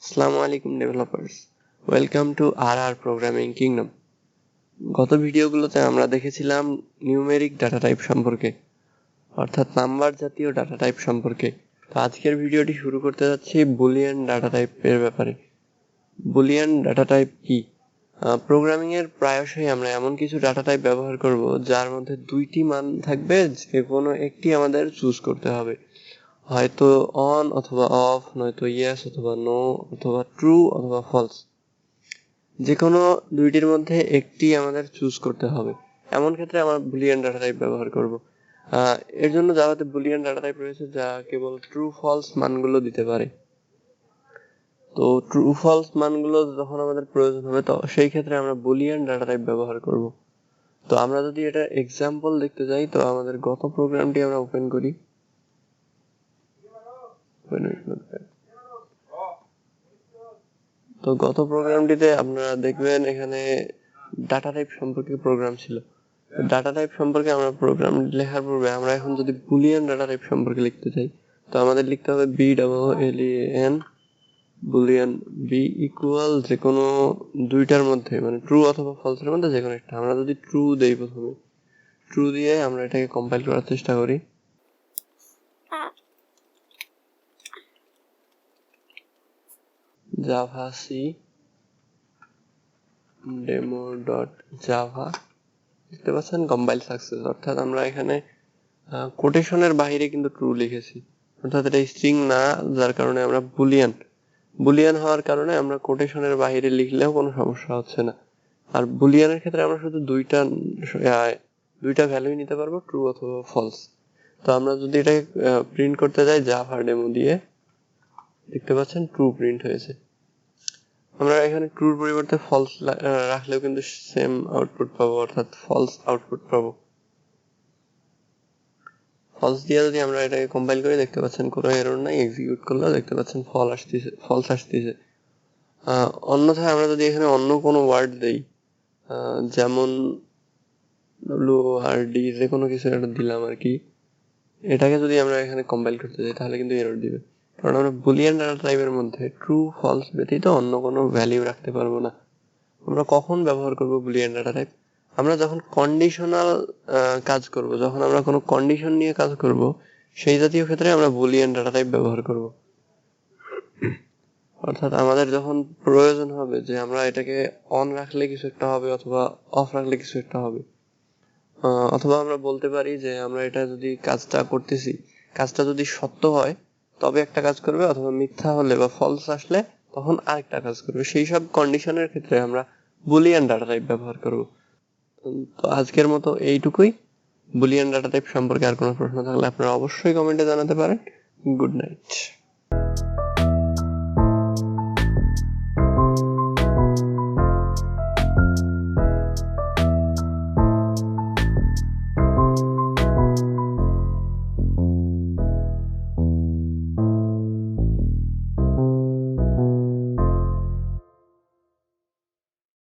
আসসালামু আলাইকুম developers, welcome to R programming kingdom. গত ভিডিওগুলোতে আমরা দেখেছিলাম নিউমেরিক ডাটা টাইপ সম্পর্কে, অর্থাৎ নাম্বার জাতীয় ডাটা টাইপ সম্পর্কে। তো আজকের ভিডিওটি শুরু করতে যাচ্ছি বুলিয়ান ডাটা টাইপের ব্যাপারে। বুলিয়ান ডাটা টাইপ কি? প্রোগ্রামিংয়ের প্রায়শই আমরা এমন কিছু ডাটা টাইপ ব্যবহার করব যার মধ্যে দুইটি মান থাকবে, যে কোনো একটি আমাদের চুজ করতে হবে, হয়তো অন অথবা অফ, নয়তো ইয়েস অথবা নো, অথবা ট্রু অথবা ফলস। যে কোনো দুইটির মধ্যে একটি আমাদের চুজ করতে হবে। এমন ক্ষেত্রে আমরা বুলিয়ান ডাটা টাইপ ব্যবহার করব। এর জন্য জাভাতে বুলিয়ান ডাটা টাইপ রয়েছে যা কেবল ট্রু ফলস মানগুলো দিতে পারে। তো ট্রু ফলস মানগুলো যখন আমাদের প্রয়োজন হবে, তো সেই ক্ষেত্রে আমরা বুলিয়ান ডাটা টাইপ ব্যবহার করব। তো আমরা যদি এটা এক্সাম্পল দেখতে যাই, তো আমাদের গত প্রোগ্রামটি আমরা ওপেন করি। তো গত প্রোগ্রামটিতে আপনারা দেখবেন এখানে ডাটা টাইপ সম্পর্কে প্রোগ্রাম ছিল। ডাটা টাইপ সম্পর্কে আমরা প্রোগ্রাম লেখার পূর্বে আমরা এখন যদি বুলিয়ান ডাটা টাইপ সম্পর্কে লিখতে চাই, তো আমাদের লিখতে হবে BOOLEAN বুলিয়ান বি ইকুয়াল যে কোনো দুইটার মধ্যে, মানে ট্রু অথবা ফলসের মধ্যে যে কোনো একটা। আমরা যদি ট্রু দেই, প্রথমে ট্রু দিয়ে আমরা এটাকে কম্পাইল করার চেষ্টা করি। জাভা সি demo.java দেখতে পাচ্ছেন কম্পাইল সাকসেস। অর্থাৎ আমরা এখানে কোটেশনের বাইরে কিন্তু ট্রু লিখেছি, অর্থাৎ এটা স্ট্রিং না, যার কারণে আমরা বুলিয়ান হওয়ার কারণে আমরা কোটেশনের বাইরে লিখলেও কোনো সমস্যা হচ্ছে না। আর বুলিয়ানের ক্ষেত্রে আমরা শুধু দুইটা ভ্যালুই নিতে পারবো, ট্রু অথবা ফলস। তো আমরা যদি এটাকে প্রিন্ট করতে যাই জাভা ডেমো দিয়ে, দেখতে পাচ্ছেন ট্রু প্রিন্ট হয়েছে। আমরা এখানে ট্রুর পরিবর্তে ফলস রাখলেও কিন্তু সেম আউটপুট পাবো, অর্থাৎ ফলস আউটপুট পাবো। ফলস দিয়ে যদি আমরা এটাকে কম্পাইল করে, দেখতে পাচ্ছেন কোনো এরর নাই। এক্সিকিউট করলেও দেখতে পাচ্ছেন ফলস আসতেছে। অন্যথায় আমরা যদি এখানে অন্য কোনো ওয়ার্ড দেই, যেমন WORD, যে কোনো কিছু একটা দিলাম আর কি, এটাকে যদি আমরা এখানে কম্পাইল করতে যাই, তাহলে কিন্তু এরর দিবে, কারণ আমরা বুলিয়ান ডাটা টাইপের মধ্যে ট্রু ফলস ব্যতীত অন্য কোনো ভ্যালু রাখতে পারবো না। আমরা কখন ব্যবহার করব বুলিয়ান ডাটা টাইপ? আমরা যখন কন্ডিশনাল কাজ করব, যখন আমরা কোনো কন্ডিশন নিয়ে কাজ করব, সেই জাতীয় ক্ষেত্রে আমরা বুলিয়ান ডাটা টাইপ ব্যবহার করব। অর্থাৎ আমাদের যখন প্রয়োজন হবে যে আমরা এটাকে অন রাখলে কিছু একটা হবে অথবা অফ রাখলে কিছু একটা হবে, অথবা আমরা বলতে পারি যে আমরা এটা যদি কাজটা করতেছি, কাজটা যদি সত্য হয় তবে একটা কাজ করবে, অথবা মিথ্যা হলে বা ফলস আসলে তখন আরেকটা কাজ করবে। সেই সব কন্ডিশনের ক্ষেত্রে আমরা বুলিয়ান ডাটা টাইপ ব্যবহার করব। তো আজকের মতো এইটুকুই। বুলিয়ান ডাটা টাইপ সম্পর্কে আর কোনো প্রশ্ন থাকলে আপনারা অবশ্যই কমেন্টে জানাতে পারেন। Good night.